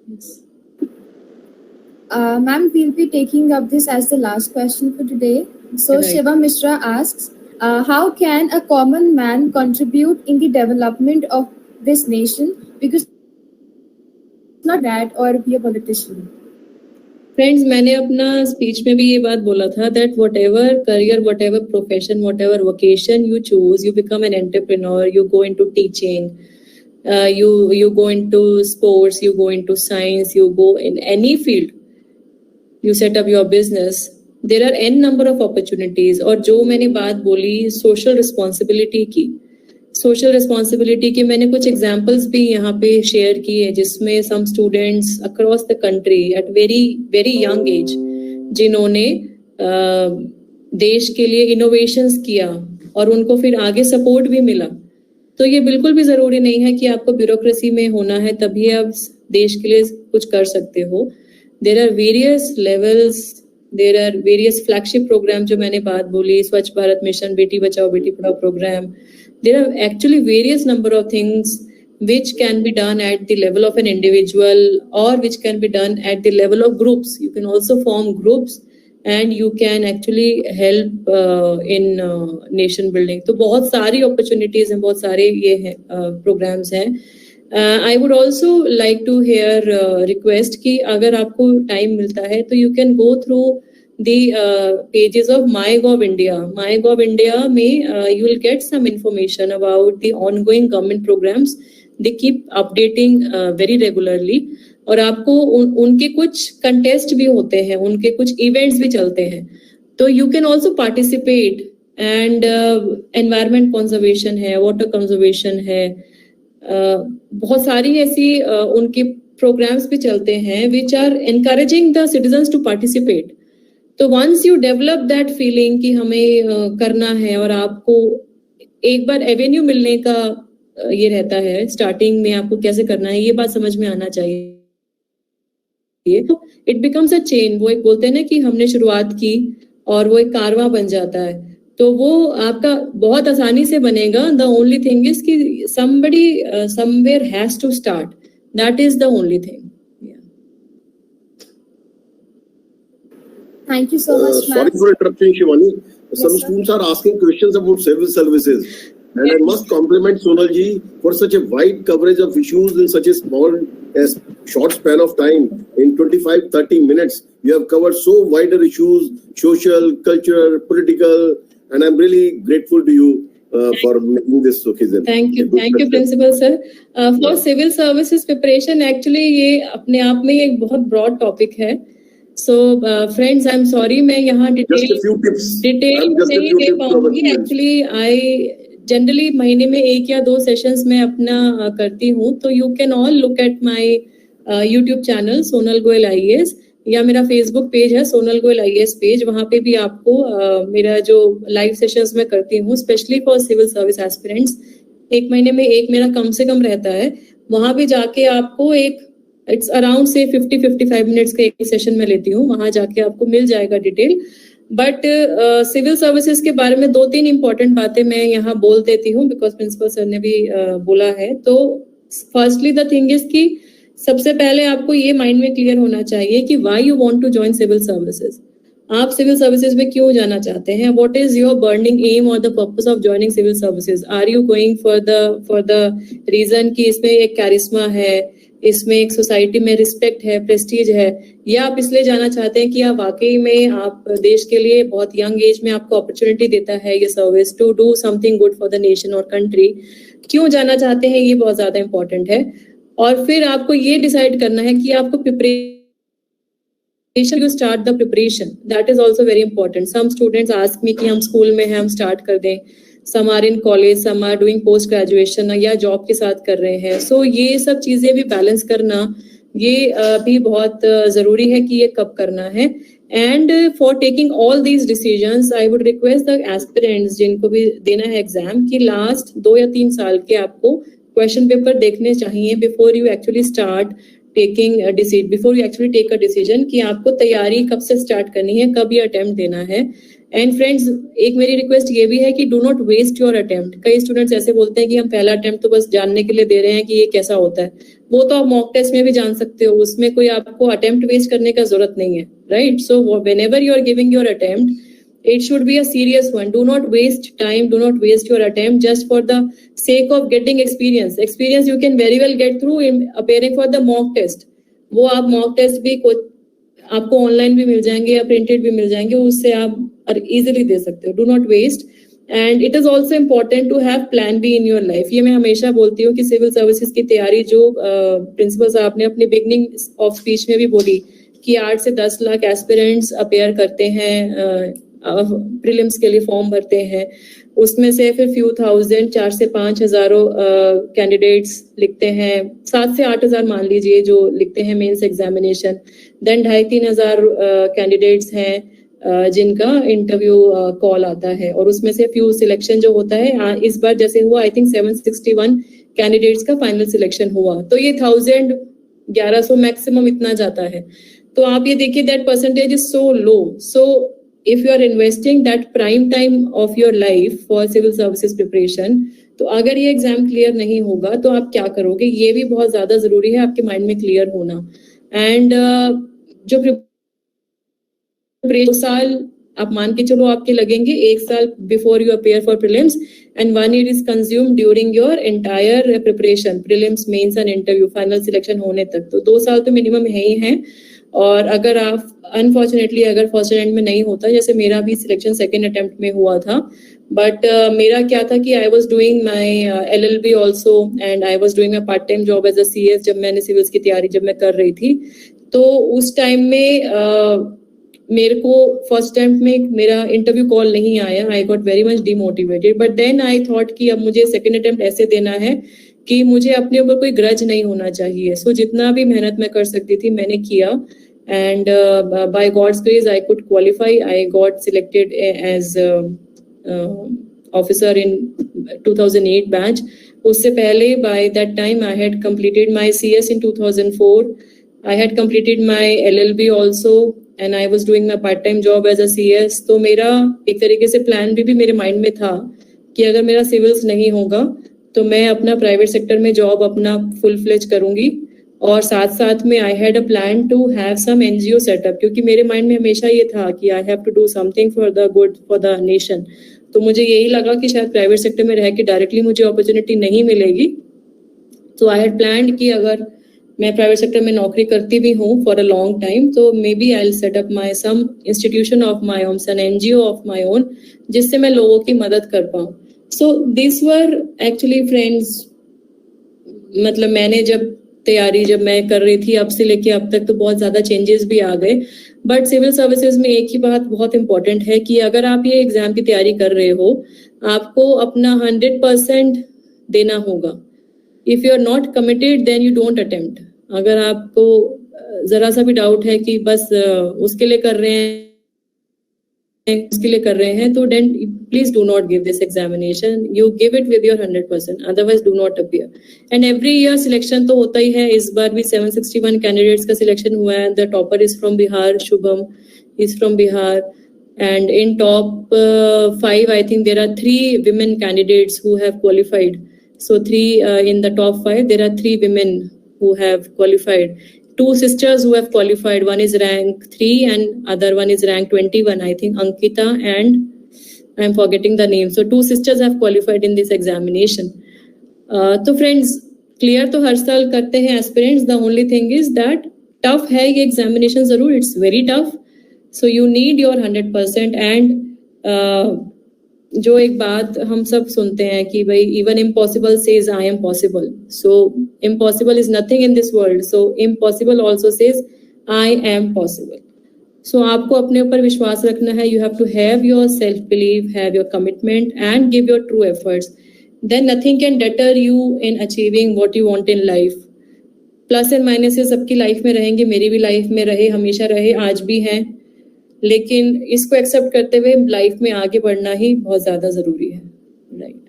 Yes. Ma'am, we'll be taking up this as the last question for today. So Right. Shiva Mishra asks, how can a common man contribute in the development of this nation? Because not that or be a politician. Friends, मैंने अपना speech में भी ये बात बोला था that whatever career, whatever profession, whatever vocation you choose, you become an entrepreneur, you go into teaching, you go into sports, you go into science, you go in any field, you set up your business. There are n number of opportunities. और जो मैंने बात बोली social responsibility की मैंने कुछ examples भी यहाँ पे शेयर किए जिसमें some students across the country at very very young age जिन्होंने देश के लिए इनोवेशंस किया और उनको फिर आगे सपोर्ट भी मिला. तो ये बिल्कुल भी जरूरी नहीं है कि आपको ब्यूरोक्रेसी में होना है तभी आप देश के लिए कुछ कर सकते हो. There are various levels, there are various flagship program जो मैंने बात बोली, स्वच्छ Bharat mission, Beti Bachao Beti Padhao programme. There are actually various number of things which can be done at the level of an individual or which can be done at the level of groups. You can also form groups and you can actually help in nation building. तो बहुत सारी opportunities हैं, बहुत सारे ये हैं programs हैं. I would also like to hear request कि अगर आपको time मिलता है तो you can go through the pages of MyGov India. MyGov India में you will get some information about the ongoing government programs. They keep updating very regularly. और आपको उनके कुछ contest भी होते हैं, उनके कुछ events भी चलते हैं. तो you can also participate and environment conservation है, water conservation है, बहुत सारी ऐसी उनके programs भी चलते हैं which are encouraging the citizens to participate. तो once you develop that feeling कि हमें करना है और आपको एक बार एवेन्यू मिलने का ये रहता है, स्टार्टिंग में आपको कैसे करना है ये बात समझ में आना चाहिए. तो इट बिकम्स अ चेन. वो एक बोलते हैं ना कि हमने शुरुआत की और वो एक कारवां बन जाता है. तो वो आपका बहुत आसानी से बनेगा. द ओनली थिंग इज कि somebody somewhere has to start. That is the only thing. Thank you so much, Sorry ma'am. for interrupting, Shivani. Some sir. students are asking questions about civil services. And I must compliment Sonal ji for such a wide coverage of issues in such a short span of time. In 25-30 minutes, you have covered so wider issues, social, cultural, political, and I'm really grateful to you for making this occasion. Thank you, Principal sir. For civil services preparation, actually ये अपने आप में एक बहुत broad topic है. So friends, I'm sorry मैं यहाँ Just a few tips. Detail नहीं दे पाऊंगी. Actually I generally महीने में 1 या 2 सेशंस में अपना करती हूँ. तो you can all look at my YouTube channel Sonal Goel IAS या मेरा Facebook पेज है Sonal Goel IAS पेज. वहाँ पे भी आपको मेरा जो लाइव सेशंस में करती हूँ specially for civil service aspirants 1 महीने में एक मेरा कम से कम रहता है. वहाँ पे जाके आपको इट्स अराउंड से 50-55 मिनट्स का एक सेशन में लेती हूँ. वहां जाके आपको मिल जाएगा डिटेल. बट सिविल सर्विसेज के बारे में 2-3 इंपॉर्टेंट बातें मैं यहाँ बोल देती हूँ बिकॉज प्रिंसिपल सर ने भी बोला है. तो फर्स्टली द थिंग इज कि सबसे पहले आपको ये माइंड में क्लियर होना चाहिए कि why you want to join civil services. आप सिविल सर्विसेज में क्यों जाना चाहते हैं? What is your burning aim और the purpose of joining civil services? Are you going for the reason कि इसमें एक कैरिस्मा है, इसमें एक सोसाइटी में रिस्पेक्ट है, प्रेस्टीज है, या आप इसलिए जाना चाहते हैं कि आप वाकई में आप देश के लिए बहुत यंग एज में आपको अपॉर्चुनिटी देता है ये service to do something good for the nation और कंट्री? क्यों जाना चाहते हैं ये बहुत ज्यादा इंपॉर्टेंट है. और फिर आपको ये डिसाइड करना है कि आपको preparation you start the preparation. That is also very important. Some students ask me कि हम स्कूल में हैं हम स्टार्ट कर दें. some are in college, some are doing post graduation या जॉब के साथ कर रहे हैं. सो ये सब चीजें भी बैलेंस करना ये भी बहुत जरूरी है कि ये कब करना है. And for taking all these decisions I would request the aspirants जिनको भी देना है एग्जाम कि लास्ट 2 या 3 साल के आपको क्वेश्चन पेपर देखने चाहिए before you actually start taking before you actually take a decision कि आपको तैयारी कब से स्टार्ट करनी है, कब ये अटेम्प्ट देना है. एंड फ्रेंड्स एक मेरी रिक्वेस्ट ये भी है कि do not waste your attempt. कई स्टूडेंट्स ऐसे बोलते हैं कि हम पहला अटेम्प्ट तो बस जानने के लिए दे रहे हैं कि ये कैसा होता है. वो तो आप मॉक टेस्ट में भी जान सकते हो, उसमें कोई आपको अटेम्प्ट वेस्ट करने का जरूरत नहीं है, right? So whenever you are giving your attempt it should be a serious one. Do not waste time, do not waste your attempt just for the sake of getting experience. Experience you can very well get through in appearing for the mock test. वो आप mock test भी आपको online भी मिल जाएंगे या printed भी मिल जाएंगे, उससे आप इजीली दे सकते हो. Do not waste. And it is also important to have plan B in your life. ये मैं हमेशा बोलती हूँ कि सिविल सर्विसेज की तैयारी जो प्रिंसिपल साहब ने अपने बिगनिंग ऑफ स्पीच में भी बोली कि 8 से 10 लाख एस्पिरेंट्स अपेयर करते हैं, प्रीलिम्स के लिए फॉर्म भरते हैं. उसमें से फिर फ्यू थाउजेंड 4 से 5 हजारों कैंडिडेट्स लिखते हैं. 7 से 8 हजार मान लीजिए जो लिखते हैं मेंस एग्जामिनेशन. देन 2,500-3 हजार कैंडिडेट्स हैं जिनका इंटरव्यू कॉल आता है और उसमें से फ्यू सिलेक्शन जो होता है. इस बार जैसे हुआ आई थिंक 761 कैंडिडेट्स का फाइनल सिलेक्शन हुआ. तो ये 1100 मैक्सिमम इतना जाता है. तो आप ये देखिए that percentage is so low. So if you are investing that prime time of your life for civil services preparation, तो अगर ये एग्जाम क्लियर नहीं होगा तो आप क्या करोगे, ये भी बहुत ज्यादा जरूरी है आपके माइंड में क्लियर होना. एंड जो प्रिपरेशन साल आप मान के चलो आपके लगेंगे 1 साल before you appear for prelims and 1 year is consume during your entire preparation, prelims, mains and interview, final selection होने तक. तो 2 साल तो मिनिमम है ही है. और अगर आप अनफॉर्चुनेटली अगर फर्स्ट अटेम्प्ट में नहीं होता, जैसे मेरा भी सिलेक्शन सेकंड अटेम्प्ट में हुआ था, बट मेरा क्या था कि I was doing my LLB also and I was doing my part time job as a CS जब मैंने सिविल्स की तैयारी जब मैं कर रही थी. तो उस टाइम में मेरे को फर्स्ट अटेम्प्ट में मेरा इंटरव्यू कॉल नहीं आया. I got very much demotivated. But then I thought कि अब मुझे सेकंड अटेम्प्ट ऐसे देना है कि मुझे अपने ऊपर कोई ग्रज नहीं होना चाहिए. सो जितना भी मेहनत मैं कर सकती थी मैंने किया. And by God's grace, I could qualify. I got selected as officer in 2008 batch. उससे पहले by that time I had completed my CS in 2004. I had completed my LLB also and I was doing my part time job as a CS. तो मेरा एक तरीके से plan भी मेरे mind में था कि अगर मेरा सिविल्स नहीं होगा तो मैं अपना प्राइवेट सेक्टर में जॉब अपना फुल फ्लेज करूंगी, और साथ साथ में I had a plan to have some NGO setup, क्योंकि मेरे माइंड में हमेशा ये था कि I have to do something for the good for the nation. तो मुझे यही लगा कि शायद प्राइवेट सेक्टर में रह के डायरेक्टली मुझे अपॉर्चुनिटी नहीं मिलेगी. तो आई हैड प्लान्ड कि अगर मैं प्राइवेट सेक्टर में नौकरी करती भी हूँ फॉर अ लॉन्ग टाइम, तो may be I will set up my some institution of my own, some NGO of my own, जिससे मैं लोगों की मदद कर पाऊँ. So this were actually friends, मतलब मैंने जब मैं कर रही थी अब से लेके अब तक तो बहुत ज्यादा चेंजेस भी आ गए. बट सिविल सर्विसेज में एक ही बात बहुत इंपॉर्टेंट है कि अगर आप ये एग्जाम की तैयारी कर रहे हो, आपको अपना 100% देना होगा. If you are not committed then you don't attempt. अगर आपको जरा सा भी डाउट है कि बस उसके लिए कर रहे हैं तो then please do not give this examination. You give it with your 100%, otherwise do not appear. And every year selection तो होता ही है. इस बार भी 761 candidates का selection हुआ है. The topper is from Bihar, Shubham is from Bihar, and in top 5 I think there are 3 women candidates who have qualified. So 3 in the top 5 there are 3 women who have qualified. 2 sisters who have qualified. One is rank 3 and other one is rank 21. I think Ankita and I'm forgetting the name. So 2 sisters have qualified in this examination. तो friends, clear तो हर साल करते हैं aspirants. The only thing is that tough है ये examination जरूर. It's very tough. So you need your 100%. And जो एक बात हम सब सुनते हैं कि भाई even impossible says I am possible. So impossible is nothing in this world. So impossible also says I am possible. So आपको अपने ऊपर विश्वास रखना है. You have to have your self belief, have your commitment and give your true efforts. Then nothing can deter you in achieving what you want in life. Plus and minuses सबकी life में रहेंगे, मेरी भी life में रहे, हमेशा रहे, आज भी हैं. लेकिन इसको एक्सेप्ट करते हुए लाइफ में आगे बढ़ना ही बहुत ज्यादा जरूरी है. Right.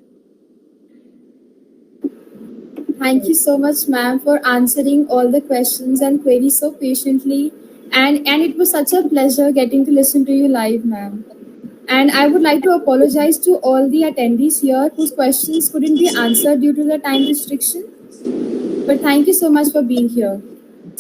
Thank you so much, ma'am, for answering all the questions and queries so patiently. And it was such a pleasure getting to listen to you live, ma'am. And I would like to apologize to all the attendees here whose questions couldn't be answered due to the time restriction. But thank you so much for being here.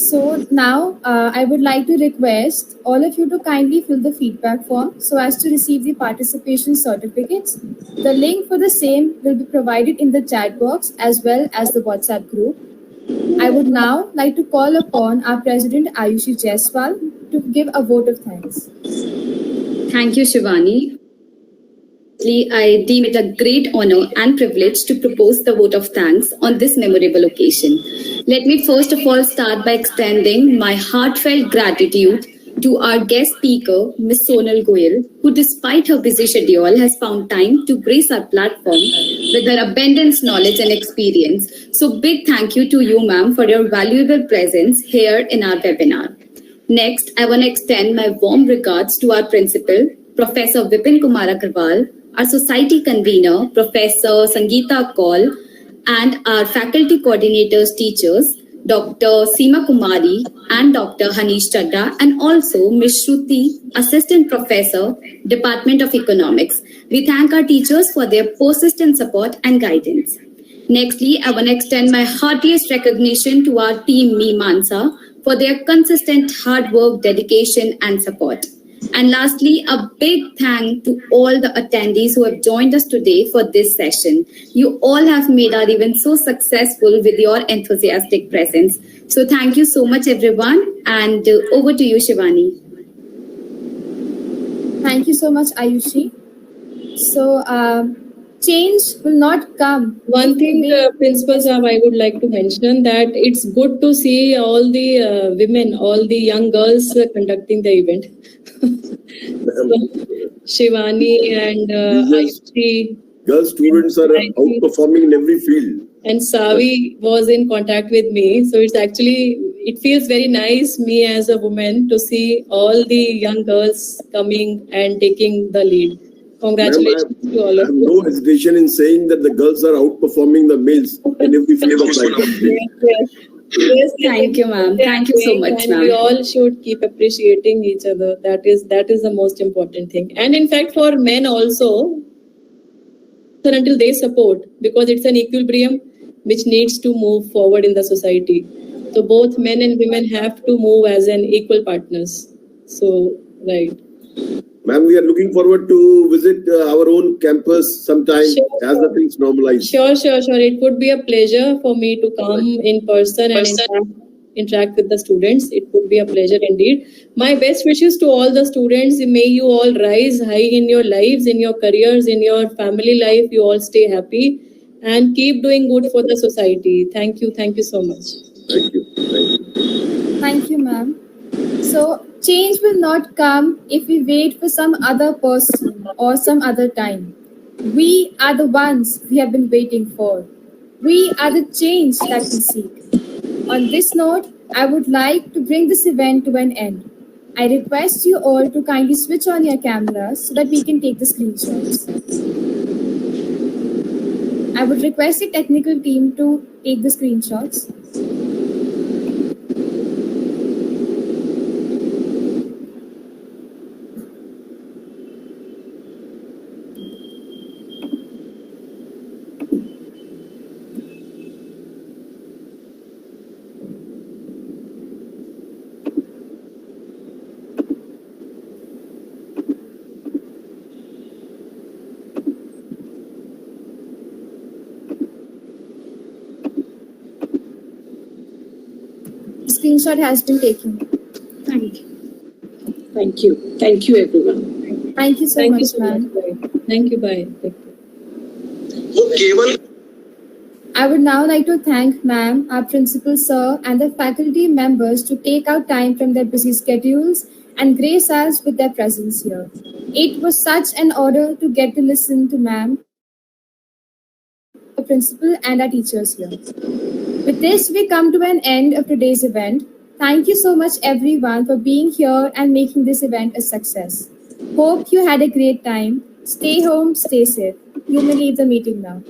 So now I would like to request all of you to kindly fill the feedback form so as to receive the participation certificates. The link for the same will be provided in the chat box as well as the WhatsApp group. I would now like to call upon our President Ayushi Jaiswal to give a vote of thanks. Thank you, Shivani. I deem it a great honor and privilege to propose the vote of thanks on this memorable occasion. Let me first of all start by extending my heartfelt gratitude to our guest speaker, Ms. Sonal Goyal, who despite her busy schedule has found time to grace our platform with her abundant knowledge and experience. So big thank you to you, ma'am, for your valuable presence here in our webinar. Next, I want to extend my warm regards to our principal, Professor Vipin Kumar Agarwal, our society convener, Professor Sangeeta Kaul, and our faculty coordinators, teachers, Dr. Seema Kumari and Dr. Hanish Chadda, and also Ms. Shruti, Assistant Professor, Department of Economics. We thank our teachers for their persistent support and guidance. Nextly, I want to extend my heartiest recognition to our team Meemansa for their consistent hard work, dedication, and support. And lastly, a big thank to all the attendees who have joined us today for this session. You all have made our event so successful with your enthusiastic presence. So thank you so much, everyone. And over to you, Shivani. Thank you so much, Ayushi. So change will not come. One thing, Principal Saab, I would like to mention that it's good to see all the women, all the young girls conducting the event. So, Shivani and Ayushi. Girl students are outperforming in every field. And Savi was in contact with me. So it feels very nice, me as a woman, to see all the young girls coming and taking the lead. Congratulations to all of you. I have no hesitation in saying that the girls are outperforming the males in every field of life. Yes. Yes, Thank you, ma'am. Thank you so much, and we ma'am. all should keep appreciating each other. That is the most important thing. And in fact, for men also, until they support, because it's an equilibrium which needs to move forward in the society. So both men and women have to move as an equal partners. So right. Ma'am, we are looking forward to visit our own campus sometime Sure, as the things normalize. Sure. It would be a pleasure for me to come in person and interact with the students. It would be a pleasure indeed. My best wishes to all the students. May you all rise high in your lives, in your careers, in your family life. You all stay happy and keep doing good for the society. Thank you. Thank you so much. Thank you. Thank you. Thank you, ma'am. So, change will not come if we wait for some other person or some other time. We are the ones we have been waiting for. We are the change that we seek. On this note, I would like to bring this event to an end. I request you all to kindly switch on your cameras so that we can take the screenshots. I would request the technical team to take the screenshots. Screenshot has been taken. Thank you. Thank you. Thank you, everyone. Thank you so Thank you much, so ma'am. much. Thank you. Bye. I would now like to thank ma'am, our principal sir, and the faculty members to take out time from their busy schedules and grace us with their presence here. It was such an honor to get to listen to ma'am, the principal, and our teachers here. With this, we come to an end of today's event. Thank you so much, everyone, for being here and making this event a success. Hope you had a great time. Stay home, stay safe. You may leave the meeting now.